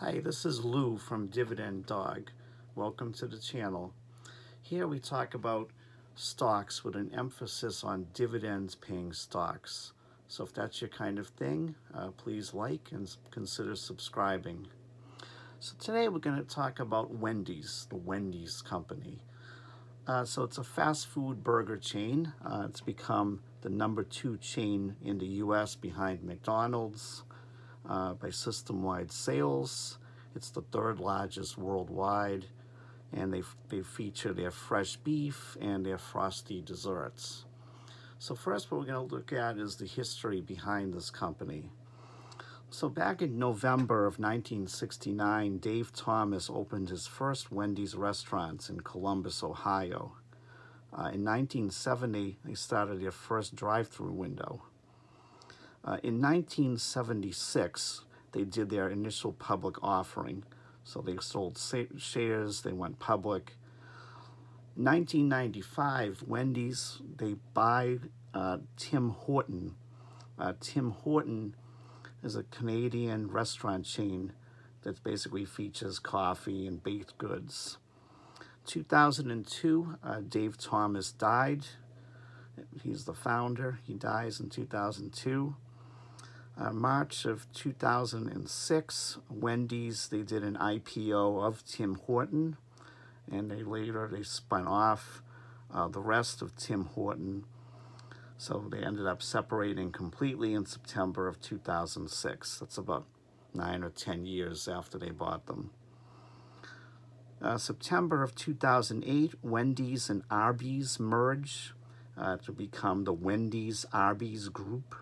Hi, this is Lou from Dividend Dog. Welcome to the channel. Here we talk about stocks with an emphasis on dividends paying stocks. So if that's your kind of thing, please like and consider subscribing. So today we're going to talk about Wendys, the Wendys Company. So it's a fast food burger chain. It's become the #2 chain in the US behind McDonald's. By system-wide sales. It's the 3rd largest worldwide, and they feature their fresh beef and their frosty desserts. So first what we're going to look at is the history behind this company. So back in November of 1969, Dave Thomas opened his first Wendy's restaurants in Columbus, Ohio. In 1970, they started their first drive-through window. In 1976, they did their initial public offering. So they sold shares, they went public. In 1995, Wendy's, they buy Tim Horton. Tim Horton is a Canadian restaurant chain that basically features coffee and baked goods. 2002, Dave Thomas died. He's the founder. He dies in 2002. March of 2006, Wendy's, they did an IPO of Tim Horton, and they spun off the rest of Tim Horton. So they ended up separating completely in September of 2006. That's about 9 or 10 years after they bought them. September of 2008, Wendy's and Arby's merge to become the Wendys Arby's Group.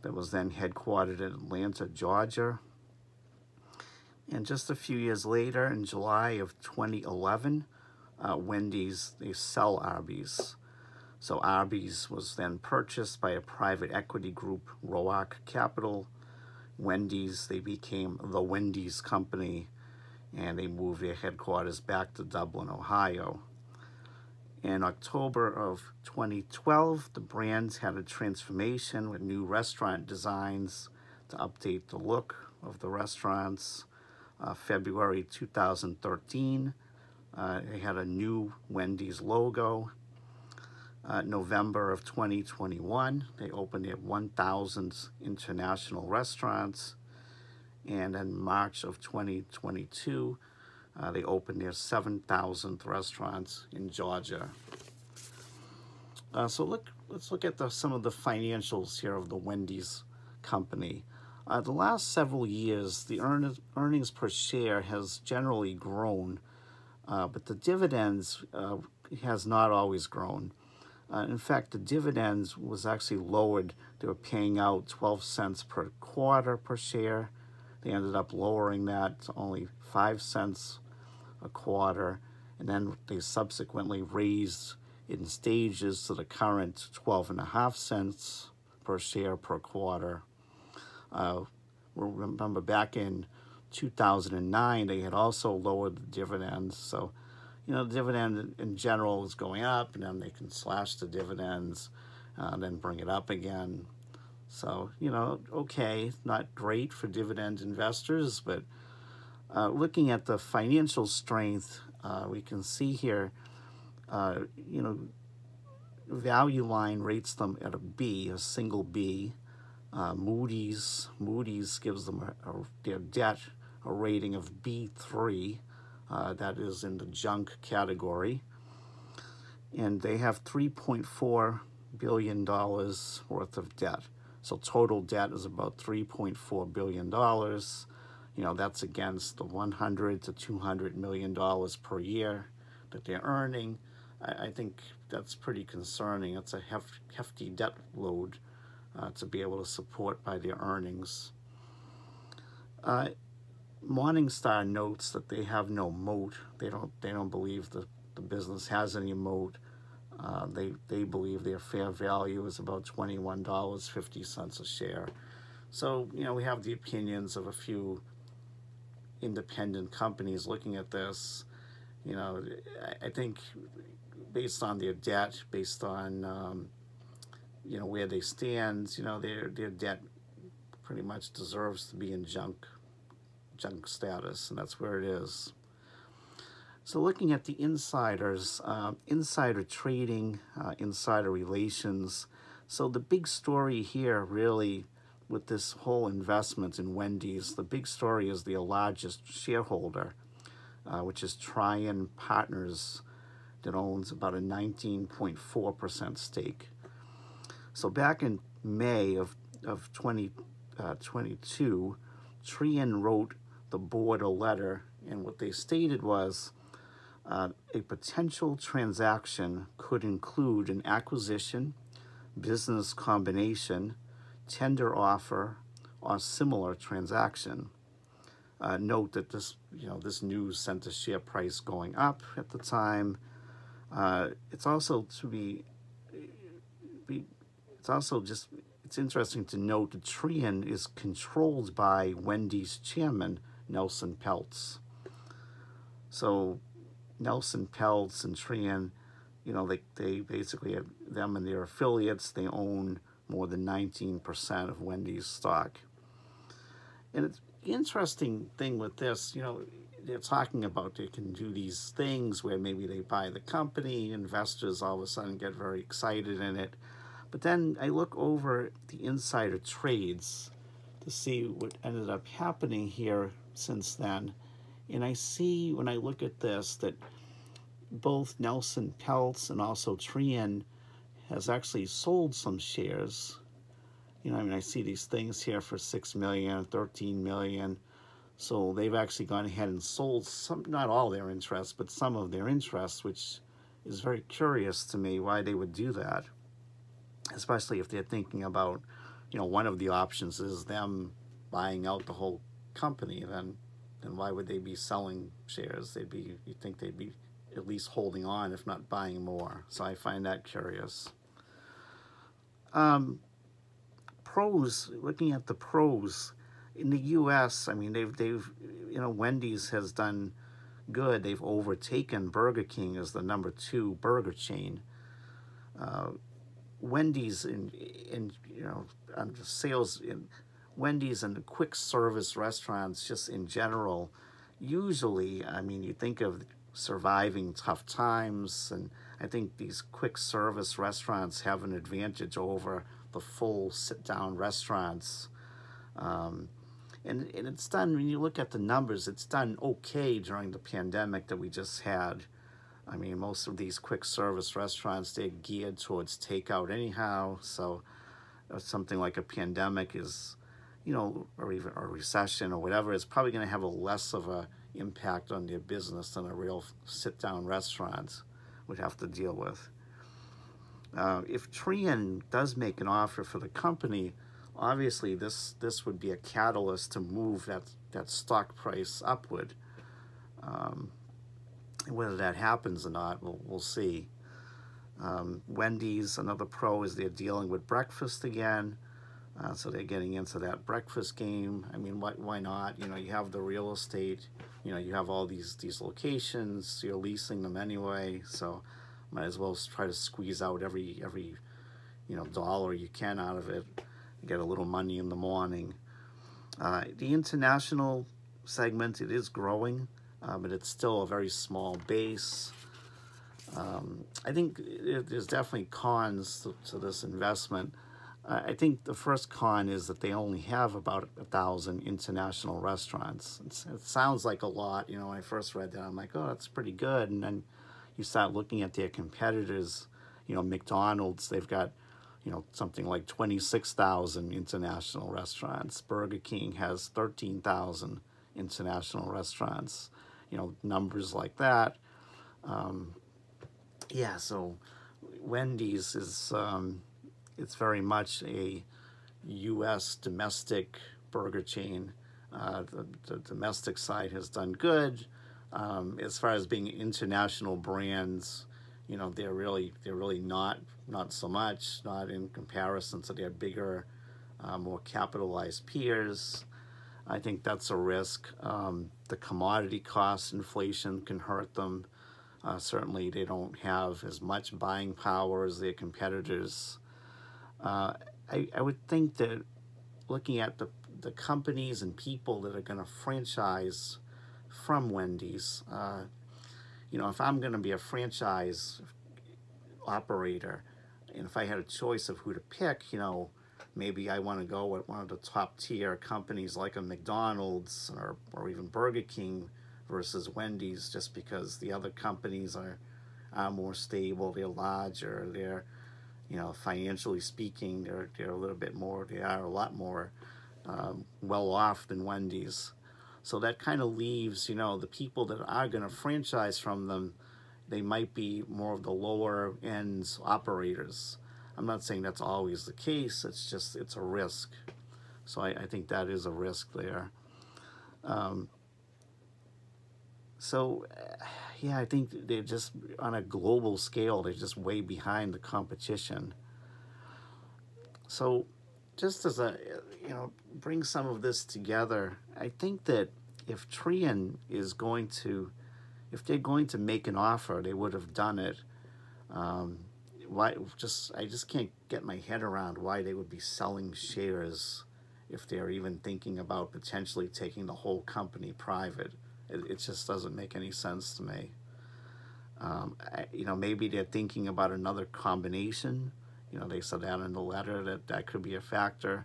That was then headquartered in Atlanta, Georgia. And just a few years later, in July of 2011, Wendy's, they sell Arby's. So Arby's was then purchased by a private equity group, Roark Capital. Wendy's, they became the Wendys Company, and they moved their headquarters back to Dublin, Ohio. In October of 2012, the brands had a transformation with new restaurant designs to update the look of the restaurants. February 2013, they had a new Wendy's logo. November of 2021, they opened their 1,000th international restaurants. And in March of 2022, they opened their 7,000th restaurants in Georgia. So let's look at some of the financials here of the Wendys Company. The last several years, the earnings per share has generally grown, but the dividends has not always grown. In fact, the dividends was actually lowered. They were paying out 12 cents per quarter per share. They ended up lowering that to only 5 cents a quarter, and then they subsequently raised in stages to the current 12.5 cents per share per quarter. Remember back in 2009, they had also lowered the dividends. So, the dividend in general is going up, and then they can slash the dividends, then bring it up again. So, okay, not great for dividend investors, but looking at the financial strength, we can see here, Value Line rates them at a B, a single B. Moody's gives them their debt a rating of B3. That is in the junk category. And they have $3.4 billion worth of debt. So total debt is about $3.4 billion. That's against the $100 to $200 million per year that they're earning. I think that's pretty concerning. It's a hefty debt load to be able to support by their earnings. Morningstar notes that they have no moat. They don't believe the business has any moat. They believe their fair value is about $21.50 a share. So, we have the opinions of a few independent companies looking at this. I think based on their debt, based on, where they stand, their debt pretty much deserves to be in junk junk status, and that's where it is. So looking at the insiders, insider trading, insider relations. So the big story here really with this whole investment in Wendys, the big story is the largest shareholder, which is Trian Partners, that owns about a 19.4% stake. So back in May of 2022, Trian wrote the board a letter, and what they stated was a potential transaction could include an acquisition, business combination, tender offer, or similar transaction. Note that this news sent the share price going up at the time. It's interesting to note that Trian is controlled by Wendys chairman Nelson Peltz. So Nelson Peltz and Trian, they basically have them and their affiliates. They own more than 19% of Wendys stock. And it's the interesting thing with this, they're talking about they can do these things where maybe they buy the company, investors all of a sudden get very excited in it. But then I look over the insider trades to see what ended up happening here since then. And I see when I look at this that both Nelson Peltz and also Trian has actually sold some shares. I see these things here for $6 million, $13 million. So they've actually gone ahead and sold some, not all their interests, but some of their interests, which is very curious to me why they would do that. Especially if they're thinking about, one of the options is them buying out the whole company, then why would they be selling shares? You'd think they'd be at least holding on, if not buying more. So I find that curious. Pros, looking at the pros in the U.S., Wendy's has done good. They've overtaken Burger King as the #2 burger chain. Wendy's on the sales in Wendy's and the quick service restaurants just in general, usually, you think of surviving tough times, and I think these quick service restaurants have an advantage over the full sit-down restaurants. And it's done, when you look at the numbers, it's done okay during the pandemic that we just had. Most of these quick service restaurants, they're geared towards takeout anyhow, so something like a pandemic is, or even a recession or whatever, it's probably going to have a less of a impact on their business than a real sit-down restaurant would have to deal with. If Trian does make an offer for the company, obviously this would be a catalyst to move that stock price upward. Whether that happens or not, we'll see. Wendy's, another pro, is they're dealing with breakfast again. So they're getting into that breakfast game. Why not? You have the real estate. You have all these locations. You're leasing them anyway. So might as well try to squeeze out every dollar you can out of it. Get a little money in the morning. The international segment, it is growing, but it's still a very small base. I think there's definitely cons to this investment. I think the first con is that they only have about 1,000 international restaurants. It sounds like a lot. When I first read that, I'm like, oh, that's pretty good. And then you start looking at their competitors. McDonald's, they've got, something like 26,000 international restaurants. Burger King has 13,000 international restaurants. Numbers like that. So Wendy's is... it's very much a U.S. domestic burger chain. The domestic side has done good. As far as being international brands, they're really not so much, not in comparison to their bigger, more capitalized peers. I think that's a risk. The commodity cost inflation can hurt them. Certainly they don't have as much buying power as their competitors. I would think that looking at the companies and people that are going to franchise from Wendy's. You know, if I'm going to be a franchise operator, and if I had a choice of who to pick, you know, maybe I want to go with one of the top tier companies like a McDonald's or even Burger King versus Wendy's, just because the other companies are more stable, they're larger, they're, you know, financially speaking, they're a little bit more, they are a lot more well off than Wendy's. So that kind of leaves, you know, the people that are going to franchise from them, they might be more of the lower end operators. I'm not saying that's always the case, it's just, it's a risk. So I think that is a risk there. Yeah, I think they're just, on a global scale, they're just way behind the competition. So just as a, you know, bring some of this together, I think that if Trian is going to, if they're going to make an offer, they would have done it. I just can't get my head around why they would be selling shares if they're even thinking about potentially taking the whole company private. It just doesn't make any sense to me. You know, maybe they're thinking about another combination. You know, they said that in the letter, that could be a factor.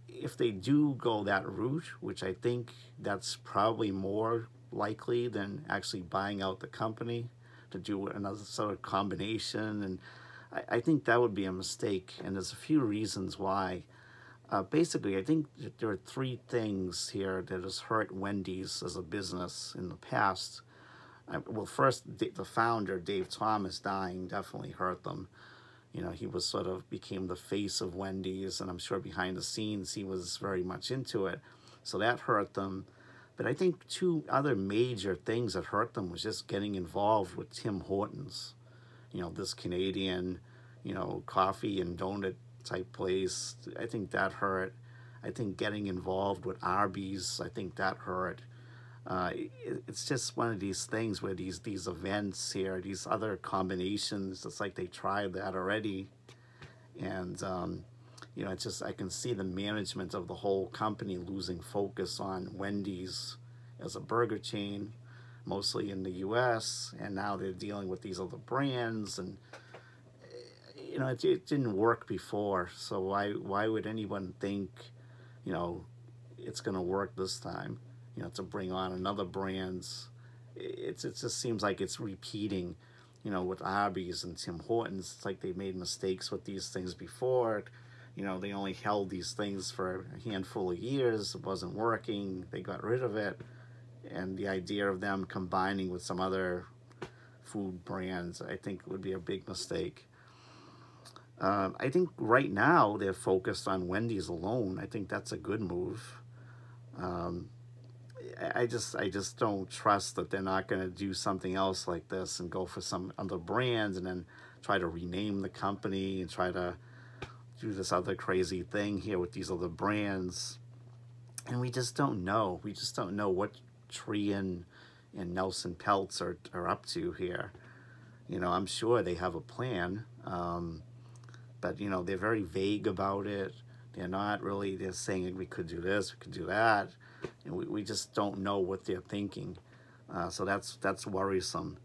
If they do go that route, which I think that's probably more likely than actually buying out the company, to do another sort of combination, and I think that would be a mistake, and there's a few reasons why. Basically, I think that there are three things here that has hurt Wendy's as a business in the past. Well, first, the founder, Dave Thomas, dying definitely hurt them. You know, he was sort of became the face of Wendy's, and I'm sure behind the scenes he was very much into it. So that hurt them. But I think two other major things that hurt them was just getting involved with Tim Hortons. You know, this Canadian, you know, coffee and donut type place. I think that hurt. I think getting involved with Arby's, I think that hurt. It's just one of these things where these events here, these other combinations, it's like they tried that already. And, you know, it's just, I can see the management of the whole company losing focus on Wendy's as a burger chain, mostly in the US, and now they're dealing with these other brands, and you know, it didn't work before, so why would anyone think, you know, it's going to work this time, you know, to bring on another brands? It just seems like it's repeating, you know, with Arby's and Tim Hortons. It's like they made mistakes with these things before. You know, they only held these things for a handful of years. It wasn't working. They got rid of it. And the idea of them combining with some other food brands, I think, would be a big mistake. I think right now they're focused on Wendy's alone. I think that's a good move. I just don't trust that they're not going to do something else like this and go for some other brands and then try to rename the company and try to do this other crazy thing here with these other brands. And we just don't know. We just don't know what Trian and Nelson Peltz are up to here. You know, I'm sure they have a plan. But, you know, they're very vague about it. They're not really, they're saying we could do this, we could do that. And we just don't know what they're thinking. So that's worrisome.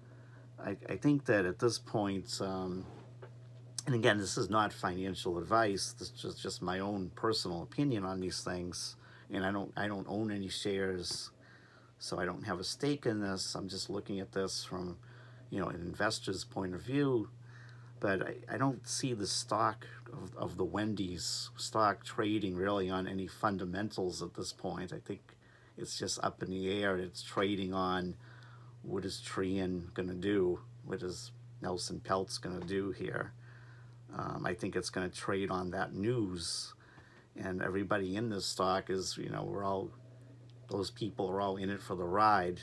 I think that at this point, and again, this is not financial advice. This is just my own personal opinion on these things. And I don't own any shares, so I don't have a stake in this. I'm just looking at this from, you know, an investor's point of view. But I don't see the stock of the Wendys stock trading really on any fundamentals at this point. I think it's just up in the air. It's trading on what is Trian going to do? What is Nelson Peltz going to do here? I think it's going to trade on that news. And everybody in this stock is, you know, those people are all in it for the ride.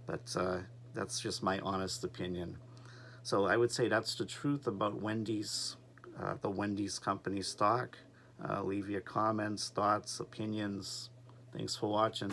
But that's just my honest opinion. So I would say that's the truth about Wendys, the Wendys Company Stock. Leave your comments, thoughts, opinions. Thanks for watching.